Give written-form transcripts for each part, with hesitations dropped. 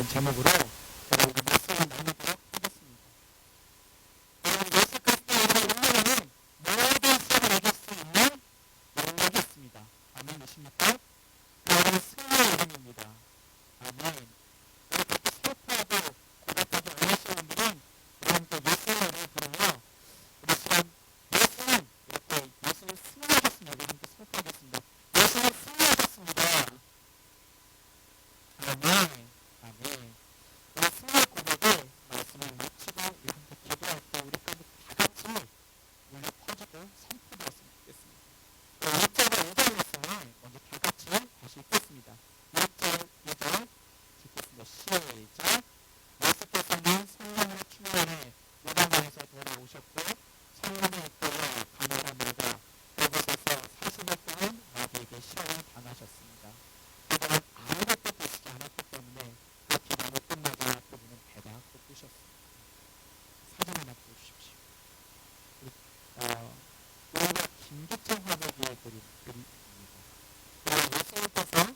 제목으로 제가 오늘 말씀을 나누도록 하겠습니다. 예수 그리스도의 이름으로는 모든 시험을 이길 수 있는 능력이 있습니다. 아멘이십니까? 여러분 승리의 이름입니다. 아멘. 그렇게 슬퍼하고 고백하고 어려우신 분들은 여러분께 예수의 이름을 부르며 우리 시간 예수는 이렇게 예수는 승리하셨습니다. 여러분께 슬퍼하겠습니다. 예수는 승리하셨습니다. 아멘. 아멘. 우리 승리의 고백에 말씀을 마치고 우리 함께 기도할 때 우리 다 같이 울려 퍼지고 선포되었으면 좋겠습니다. 1절과 2절 말씀을 먼저 다 같이 다시 읽겠습니다. 1절, 2절 읽겠습니다. 시작. 예수께서는 성령으로 충만해 요단강에서 돌아오셨고 성령의 이끌려 가나라 물과 그곳에서 40일 동안 마귀에게 시험을 당하셨습니다. 그들은 아무것도 보시지 않았기 때문에 그 기간이 끝나자 그분은 배가 고프셨습니다. 사진 하나 보여주십시오. 우리가 김기청 화백의 그림입니다. 그리고 예수님께서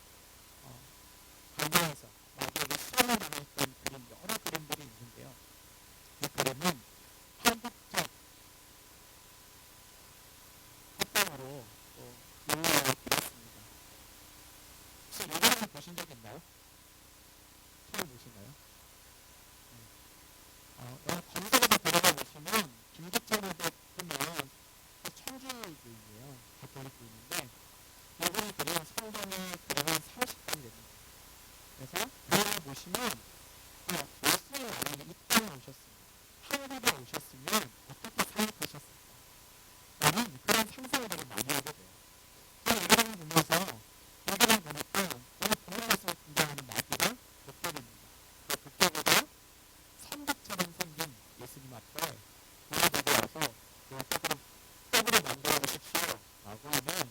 광야에서 마귀에게 시험을 당했던 그림 여러 그림들이 있는데요. 이 그림은 한국적 합방으로 일러드렸습니다. 혹시 이 그림을 보신 적 있나요? 처음 보시나요? 검색에서 들어가 보시면 김기청 화백 보면 천주교인이에요. 가톨릭교인인데 이분이 그린 성경의 그림은 30장 됩니다. 그래서 그림을 보시면 예수님 만약에 이 땅에 오셨습니다. 한국에 오셨으면 어떻게 사역하셨을까? 라는 그런 상상을 되게 많이 하게 돼요. 이 그림을 보면서 이 그림 보니까 오늘 본문 말씀에 등장하는 마귀가 독격입니다. 그 독격보다 선비처럼 생긴 예수님 앞에 우리에게 와서 떡으로 만들어 보십시오 라고 하는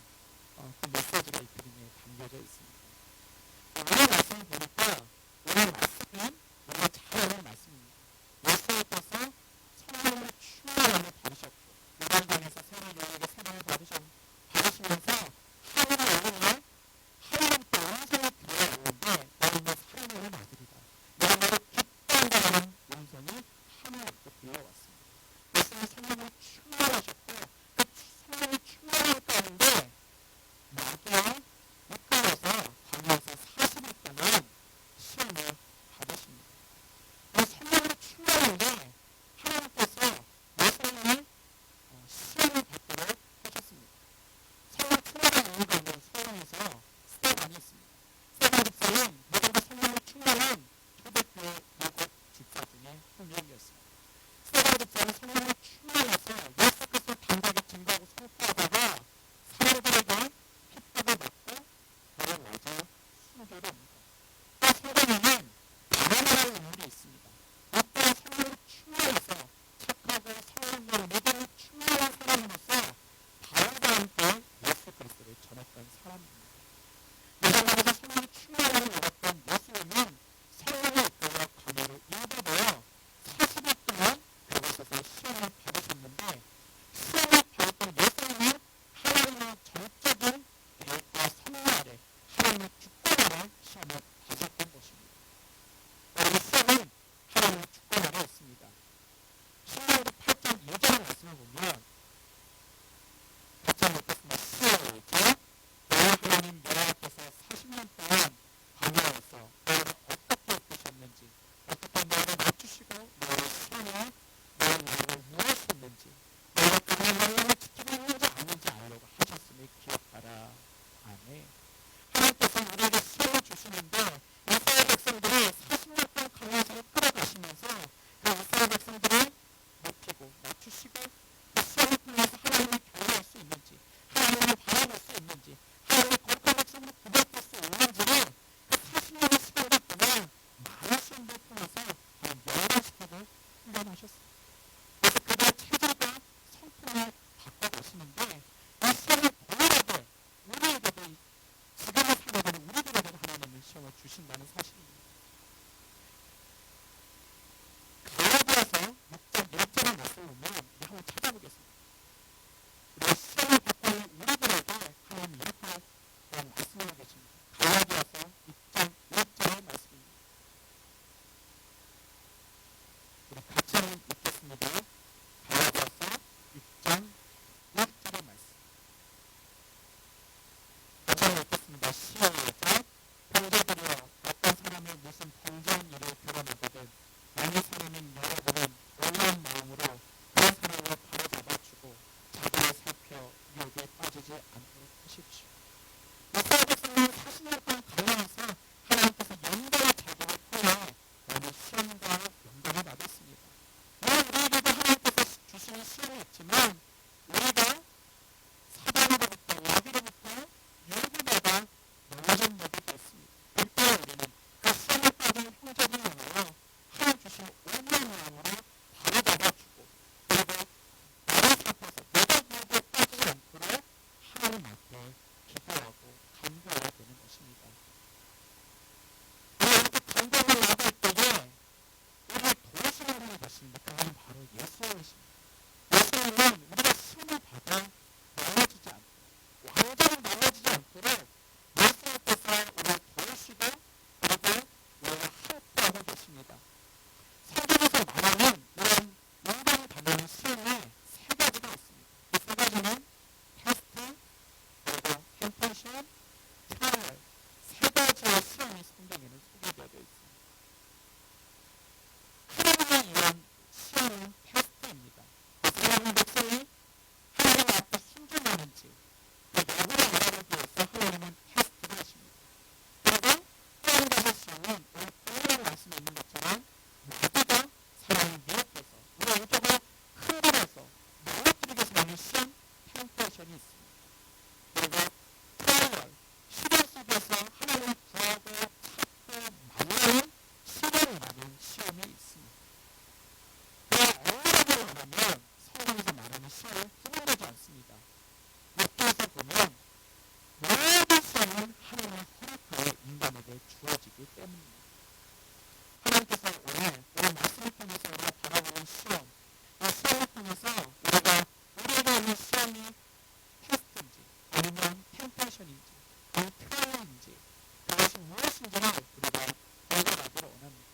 그 메시지가 이 그림에 담겨져 있습니다. 오늘 말씀을 보니까 오늘 말씀은 우리가 잘 아는 말씀입니다. 예수님께서 성령으로 충만함을 받으셨고 요단강에서 세례요한에게 세례를 받으시면서 하늘에 올리며 하나님께 음성이 들려왔는데 너는 내 사랑하는 아들이다. 내가 너를 기뻐한다는 음성이 하나님께 들려왔습니다. 예수님이 성령으로 충만하셨고 그 성령이 충만할 가운데 마귀와 이끌려서 광야에서 40일 동안 시험을 받으십니다. 이 성령으로 충만한데 하나님께서 예수님을 시험을 받도록 하셨습니다. 성령 충만한 이유가 있는 소원에서 스테반이 있습니다. 스테반 집사는 모두가 성령으로 충만한 초대교회 7 집사 중에 한 명이었습니다. 스테반 집사는 성령으로 충만해서 예수 그리스도 담대하게 증거하고 선포하다가 사람들에게 핍박을 받고 벌을 맞아 순교를 합니다. 또 성경에는 바나바라는 인물이 있습니다. 이때 성령으로 충만한 같은 번제한 일을 결함하거든 만일 사람인 여러분은 온유한 마음으로 그 사람을 바로잡아주고 자기를 살펴 유혹에 빠지지 않도록 하십시오. 이스라엘 백성은 40년 동안 갈라해서 하나님께서 연단의 자기를 통해 많은 시험과 연단을 받았습니다. 물론 우리에게도 하나님께서 주시는 시험이 있지만 우리가 사단으로부터 마귀로부터 유혹을 넘어진 적이 있습니다. 그때 우리는 그 시험에 빠진 형제들을 향하여 하나님 주신 온유한 마음으로 바로잡아주고 그리고 나를 살펴서 내가 유혹에 빠지지 않도록 하나님 앞에 기도하고 간구해야 되는 것입니다. 우리 이렇게 간구하고 나갈 때에 우리를 도우시는 분이 계십니다. 그분은 바로 예수님이십니다. 예수님은 우리가 시험을 받아 넘어지지 않고 완전히 넘어지지 않도록 예수님께서 우리를 도우시고 그리고 우리가 함께하고 계십니다. 성경에서 말하는 이런 인간이 받는 시험에 세 가지가 있습니다. 그 세 가지는 테스트, 그리고 템페이션, 트라이얼 세 가지의 시험이 성경에는 소개되어 있습니다. 하나님의 이런 시험은 테스트입니다. 그래서 하나님 백성이 하나님 앞에 순종하는지 그 여부를 알아보기 위해서 하나님은 테스트를 하십니다. 그리고 또 한 가지 시험은 오늘 본문의 말씀에 있는 것처럼 마귀가 사람을 미혹해서 우리의 인격을 흔들어서 넘어뜨리기 위해서 하는 시험 템페이션이 있습니다. 그리고 트라이얼 시련 속에서 하나님을 구하고 찾고 만나는 시련이라는 시험이 있습니다. 엄밀하게 말하면 성경에서 말하는 시험은 구분되지 않습니다. 육교에서 보면 모든 시험은 하나님의 허락하에 인간에게 주어지기 때문입니다. 하나님께서 오늘 말씀을 통해서 우리가 바라보는 시험, 이 시험을 통해서 우리에게 있는 시험이 테스트인지 아니면 템페이션인지 아니면 트라이얼인지 그것이 무엇인지를 우리가 발견하기를 원합니다.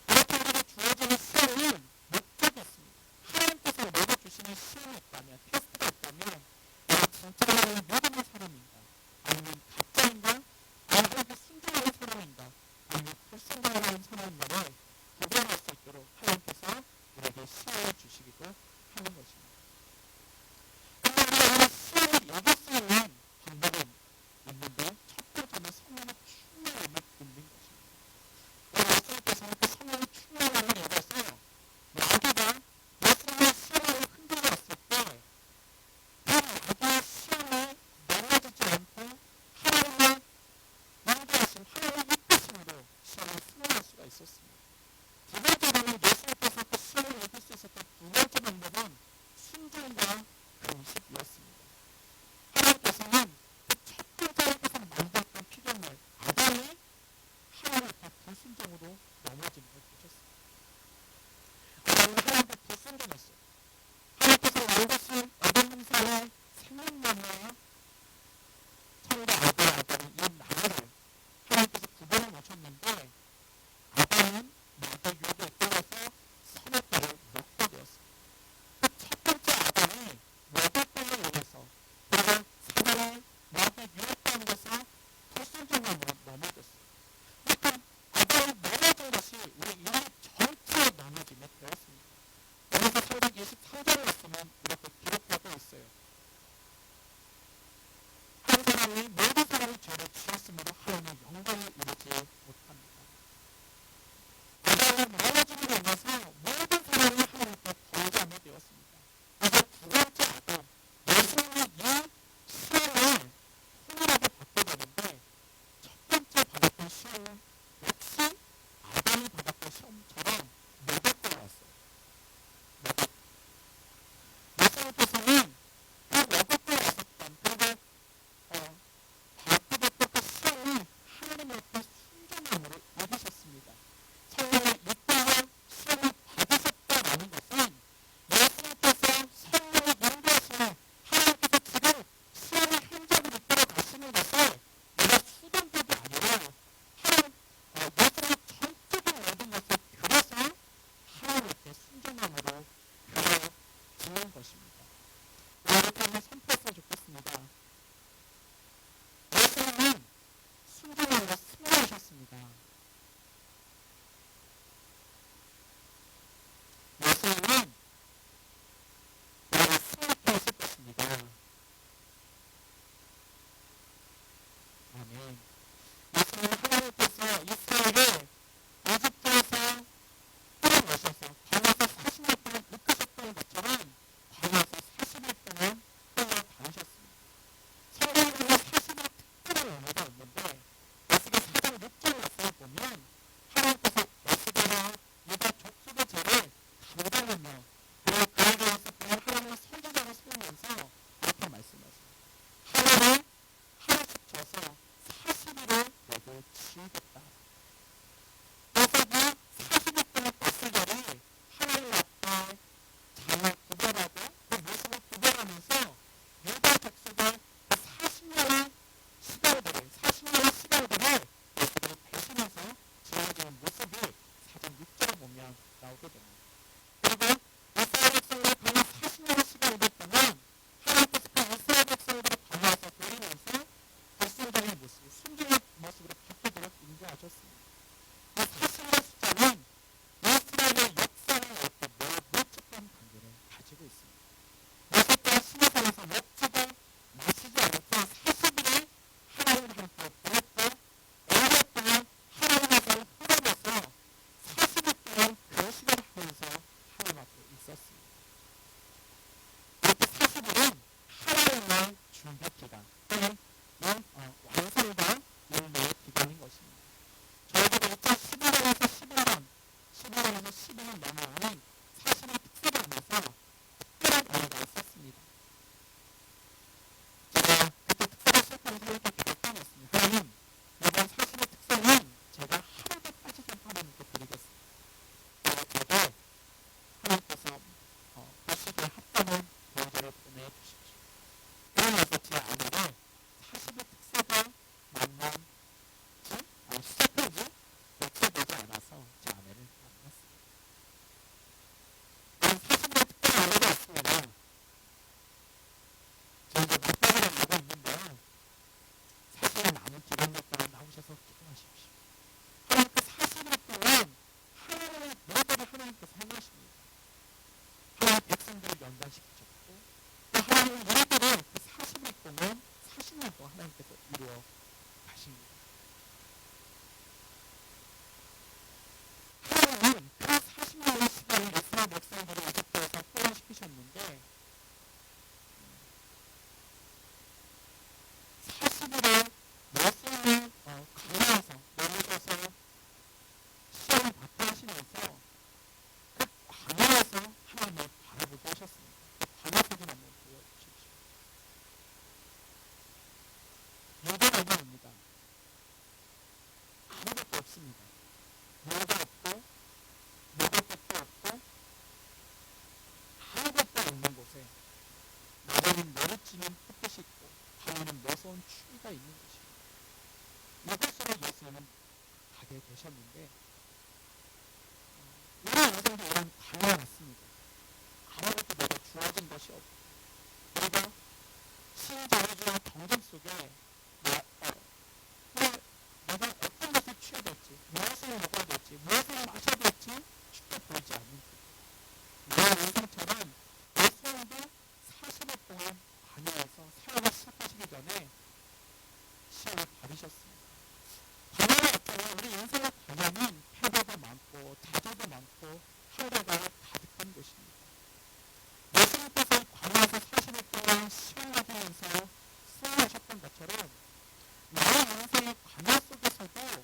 이렇게 우리에게 주어지는 시험은 목적이 있습니다. 하나님께서 우리에게 주시는 시험이 있다면 테스트가 있다면 내가 진짜 하나님을 믿는 사람인가 아니면 가짜인가 아니면 하나님께 순종하는 사람인가 아니면 불순종하는 사람인가를 구별할 수 있도록 하나님께서 우리에게 시험을 주시기도 하는 것입니다. 그런데 우리가 이 시험을 이길 수 있는 방법은 있는데 첫 번째는 성령의 충만함을 입는 것입니다. 우리 예수님께서는 그 성령의 충만함을 입어서 마귀가 예수님의 시험을 흔들어 왔을 때 그 마귀의 시험에 넘어지지 않고 하나님의 인도하심, 하나님의 이끄심으로 시험을 승리할 수가 있었습니다. 두 번째로는 예수님께서 그 시험을 이길 수 있었던 두 번째 방법은 순종과 금식이었습니다. 하나님께서는 그 첫 번째 하나님께서 만들었던 피조물 아담이 하나님 앞에 불순종으로 넘어지는 걸 보셨습니다. 아담은 하나님께 불순종했어요. 하나님께서 만드신 에덴 동산의 생명나무와 선과 악의 알고 이 나무를 하나님께서 구분해 놓으셨는데 아담은 마귀의 유혹에 끌려서 선의 떡을 먹게 되었습니다. 그 첫 번째 아담이 먹을 떡을 인해서 그리고 사단의 마귀의 유혹하는 것을 불순종함으로 넘어졌어요. 그러니까 아담이 넘어진 것이 우리 인류 전체의 넘어짐이 되었습니다. 여기서 323절을 말씀은 이렇게 기록하고 있어요. 한 사람이 모든 사람이 죄를 지었으므로 하나님의 영광을 이루지 못합니다. 아담이 넘어짐으로 인해서 모든 사람이 하나님 앞에 범죄하게 되었습니다. 이제 두 번째 아담, 예수님이 이 시험을 훈훈하게 받게 되는데 첫 번째 받았던 시험은 역시 아담이 받았던 시험처럼 모독죄가 왔어요. 모독. 예수님께서는 그 모독죄가 왔었던 그리고 받게 됐던 그 시험을 하나님 앞에 순종함으로 이기셨습니다. 성령을 이끌고 나오게 됩니다. 그리고 이스라엘 백성들이 광야 40년의 시간이 됐다면 하나님께서 그 이스라엘 백성들을 광야에서 돌리면서 백성들의 모습, 순종의 모습으로 바꾸도록 인도하셨습니다. 이 40년 숫자는 이스라엘의 역사를 이렇게 밀접한 관계를 가지고 있습니다. 모세 때와 시내산에서 먹지도 마시지 않았던 40일을 하나님과 함께 보냈고 오래 동안 하나님에서 홀아내서 40일 동안 금식을 하면서 하나님 앞에 있었습니다. 이렇게 40일은 하나님의 준비 기간 또는 완성과 인내의 기간인 것입니다. 저희들이 2011년에서 12년 넘어오는 40일 특세를 하면서 특별한 의미가 있었습니다. 제가 그때 특세를 시작하면서 이렇게 결단했습니다. 하나님, 이번 40일 특세는 제가 하루도 빠지지 않고 하나님께 드리겠습니다. 그리고 저도 하나님께서 보시기에 합당한 계획을 보내주십시오. 그러면서 제 아내를 40일 특세가 시작하지 백세되지 않아서 제 아내를 만났습니다. 40일의 특별한 의미가 있습니다. 저 이제 맞벌이를 하고 있는데요. 사실은 남은 기간들 동안 나오셔서 기도하십시오. 하나님 그 40일 동안 하나님의 모든 하나님께서 행하십니다. 하나님 백성들을 연단시키셨고 또 하나님의 일들을 그 40일 동안 40년 동안 하나님께서 이루어 가십니다. 하나님은 그 40년의 시간을 이스라엘 백성들을 이집트에서 포함시키셨는데 40일에 모세를 강화해서 내려줘서 시험을 받게 하시면서 그 광야에서 하나님을 바라보게 하셨습니다. 그 광야 사진 한번 보여주십시오. 유대라고합니다. 아무것도 없습니다. 물도 없고 먹을 것도 없고 아무것도 없는 곳에 낮에는 머리찌는 햇빛이 있고 밤에는 무서운 추위가 있는 곳입니다. 이곳으로 예수님은 가게 되셨는데 우리 인생도 이런 광야 같습니다. 아무것도 내가 주어진 것이 없고 그리고 신자유주의 경쟁 속에 내가 어떤 것을 취해야 될지 무엇을 먹어야 될지 무엇을 마셔야 될지 쉽게 보이지 않는 내 인생처럼 예수님도 40일 동안 광야에서 사역을 시작하시기 전에 시험을 받으셨습니다. 광야가 없다면 우리 인생의 광야는 패배가 많고 좌절도 많고 한계가 가득한 곳입니다. 예수님께서 광야에서 40일 동안 시험 받으면서 수행하셨던 것처럼 나의 인생의 광야 속에서도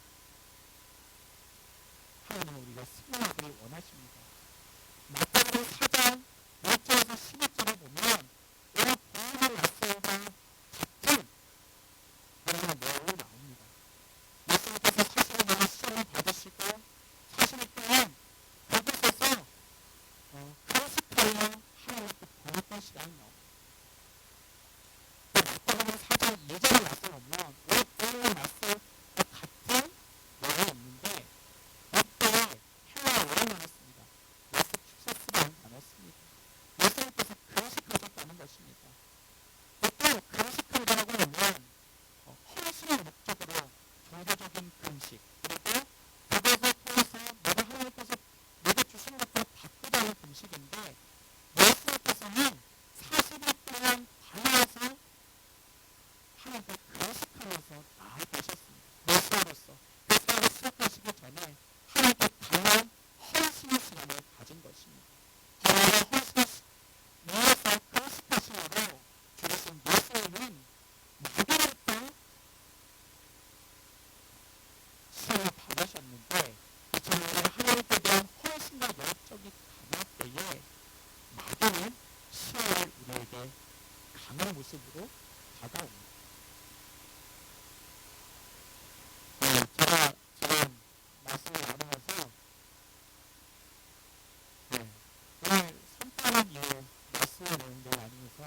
하나님은 우리가 승리하기를 원하십니다. 마태복음 4장 1절에서 11절에 보면 우리 부모의 낯설과 같은 그런 내용이 나옵니다. 예수님께서 40일 동안 시험을 받으시고 40일 동안 그곳에서 금식하며 하나님께 보냈던 시간이 나옵니다. 마태복음 4장 2절에 와서 보면 우리 부모의 낯설 같은 내용이 있는데 이때에 해와 왜 나눴습니다. 마스추세츠라는 단어였습니다. 예수님께서 금식하셨다는 것입니다. 보통 금식한다라고 하면 헌신의 목적으로 종교적인 금식 그리고 그것을 통해서 내가 하나님께서 내게 주신 것을 바꾸자는 금식인데 예수님께서는 40일 동안 광야에서 하나님께 금식하면서 나아가셨습니다. 메시아로서 그 사역을 시작하시기 전에 하나님께 강한 헌신의 시간을 가진 것입니다. 하나님의 헌신의 위에서 금식하심으로 죽으신 예수님은 마귀로부터 시험을 받으셨는데 이처럼 하나님께 대한 헌신과 열정이 강할 때에 마귀는 시험을 우리에게 강한 모습으로 다가옵니다. 제가 지금 말씀을 나누면서 오늘 선포하는 이유 말씀의 내용들 나누면서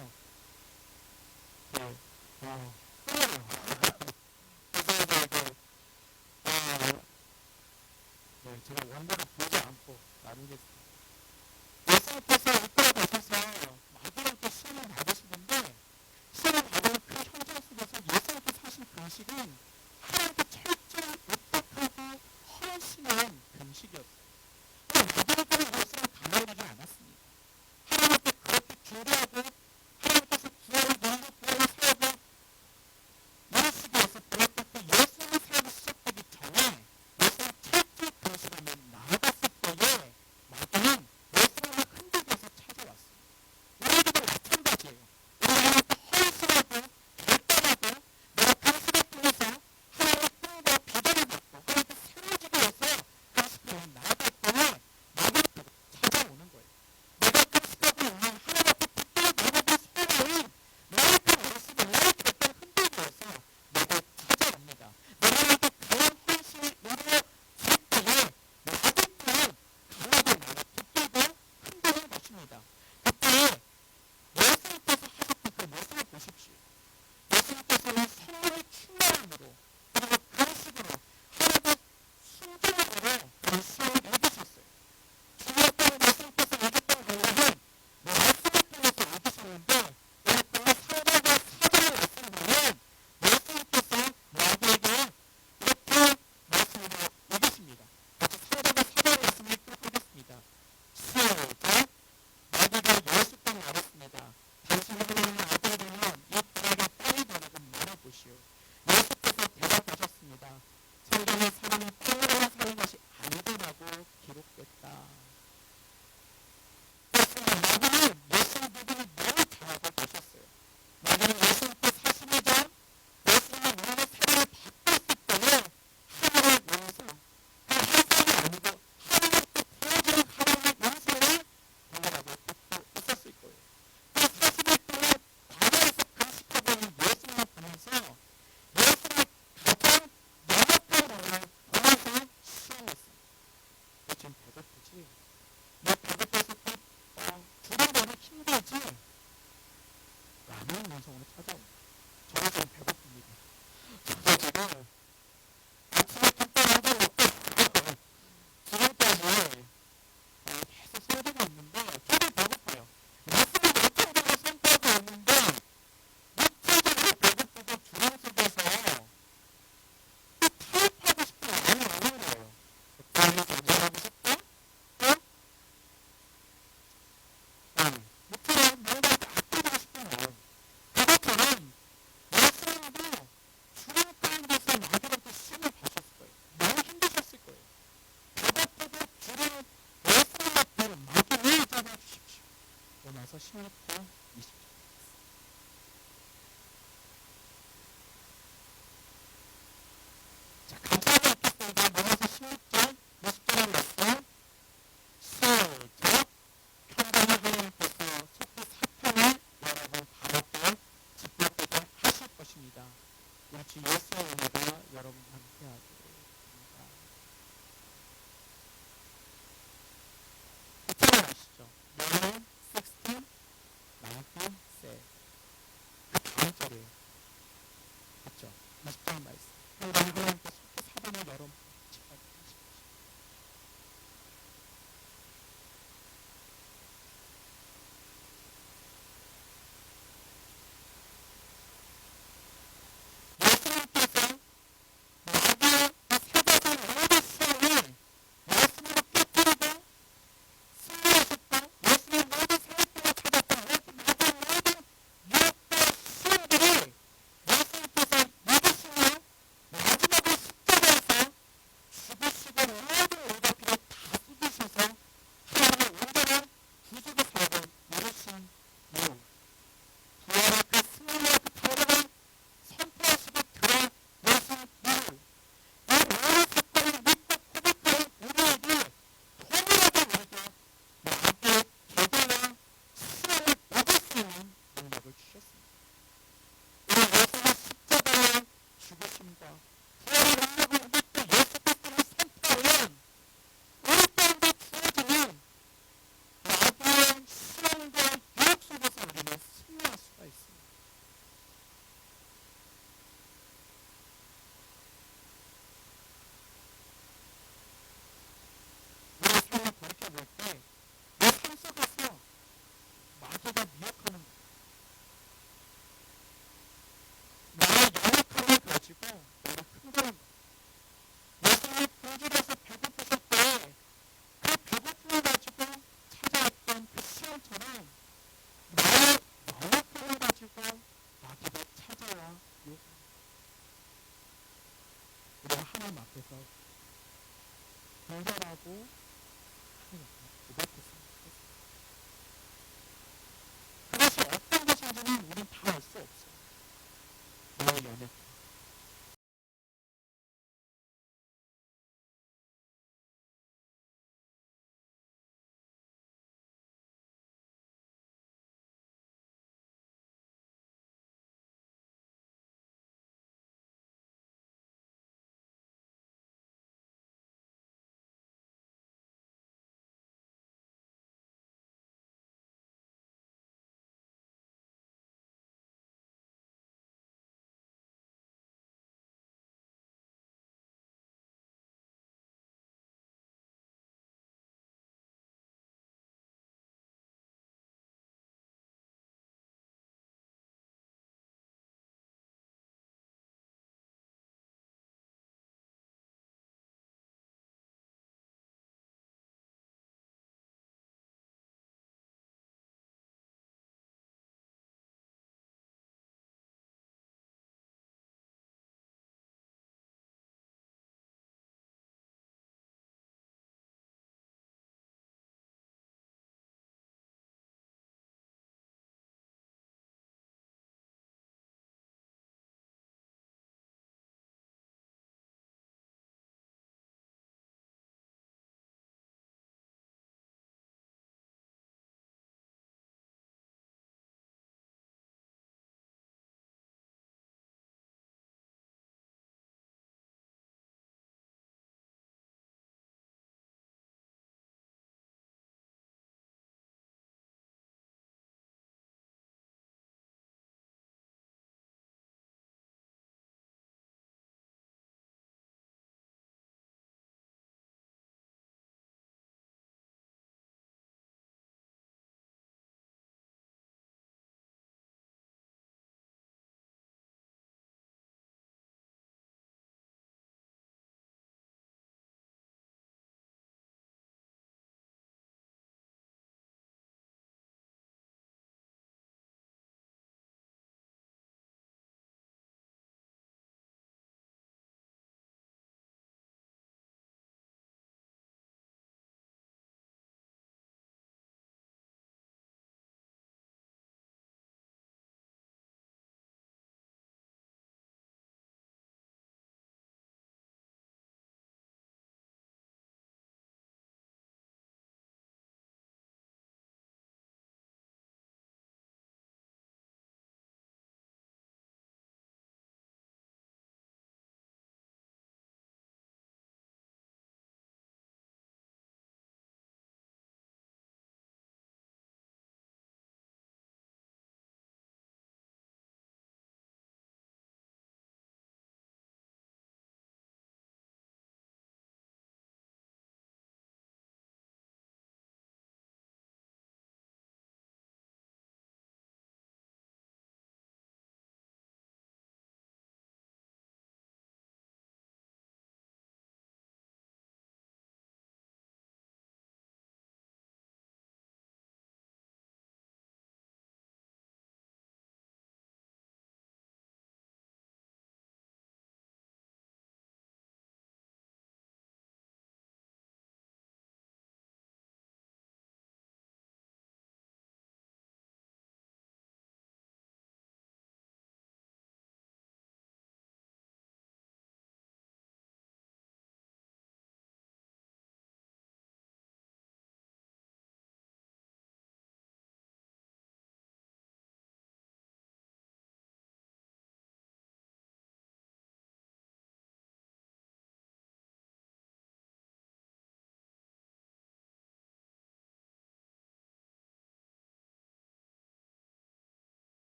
흘려요. 그래서 네, 제가 원고를 보지 않고 나누겠습니다. 예수님께서 이끌어 가셔서 마귀한테 시험을 받으시는데 시험을 받은 그 현장 속에서 예수님께서 하신 금식은 하나님께 철저히 의탁하고 헌신한 금식이었어요. 마귀들은 예수님을 가만두지 않았습니다. 하나님께 그렇게 기도하고 하나님께서 구원을 누리고 구원을 사역을 이루시기 위해서 그랬고 예수님을 사역이 시작되기 전에 예수님 철저히 금식하며 나아갔을 때에 마귀는 예수님을 흔들기 위해서 찾아왔습니다. 우리에게도 마찬가지예요. 우리 하나님께 헌신하고 결단하고 내가 금식을 통해서 하나님의 꿈과 비전을 받고 하나님께 세워지기 위해서 금식하며 나아갈 때에 마귀는 찾아오는 거예요. 내가 금식하고 있는 하나님 앞에 붙들어 내려진 소리인 나의 그 모습을 나의 결단을 흔들기 위해서 내가 찾아옵니다. 내가 하나님께 강한 헌신을 이루어 줄 때에 마귀 또한 강하게 나를 붙들고 흔드는 것입니다. 그때 예수님께서 하셨던 그 모습을 보십시오. 예수님께서는 성령의 충만함으로 그리고 금식으로 하나님의 순종으로 그런 시험을 이기셨어요. 중요했던 예수님께서 이겼던 권력은 말씀을 통해서 이기셨는데 오늘 본문 3절과 4절의 말씀을 보면 예수님께서 마귀에게 이렇게 말씀으로 이기십니다. 같이 3절과 4절의 말씀을 읽도록 하겠습니다. 시작! 마귀가 예수께 말했습니다. 당신이 하나님의 아들이라면 이 불에게 땅이 되라고 말해보시오. 예수께서 대답하셨습니다. 성경에 사람이 땅으로만 사는 것이 아니더라고 기록됐다. 그렇습니다. 마귀는 예수님 부분을 너무 잘 알고 계셨어요. 마귀는 예수님께 사시기 전 예수님의 믿음의 세례를 받고 있을 때에 하늘의 용서, 그 한상이 아니고 하늘의 보여지는 하나님의 용서를 본다고 듣고 있었을 거예요. 그 40일 동안 광야에서 금식하고 있는 예수님을 보면서 예수님의 가장 연약한 부분을 보면서 시험했어요. 너 지금 배고프지? 너 배고파서 두근거리기 힘들지? 라는 음성으로 찾아옵니다. 저는 지금 배고픕니다. 저도 지금 아침에 김밥 한 번 먹고 지금까지 계속 손들고 있는데 저도 배고파요. 말씀을 외통적으로 선포하고 있는데 육체적으로 배고프고 두려움 속에서 또 타협하고 싶은 마음이 오는 거예요. 구원을 전쟁하고 싶고 또 목표는 뭔가 이렇게 아껴주고 싶은 마음. 그것처럼 예수님도 주님 가운데서 마귀한테 시험을 받으셨을 거예요. 너무 힘드셨을 거예요. 배고프고 주님 예수님 앞에 마귀를 잡아주십시오. 오면서 16절 20절. 자, 감사하게 읽겠습니다. 오면서 16절 20절의 말씀. 시작! 평강의 하나님께서 속히 사탄을 여러분 바로게 짓밟게 하실 것입니다. 우리 주 예수의 은혜가 여러분 함께하기를 바랍니다. 이틀을 아시죠? Romans 16, 19, 못하겠어요. 고백했으면 좋겠어요. 그것이 어떤 것인지는 우린 다 알 수 없어요. 너의 연애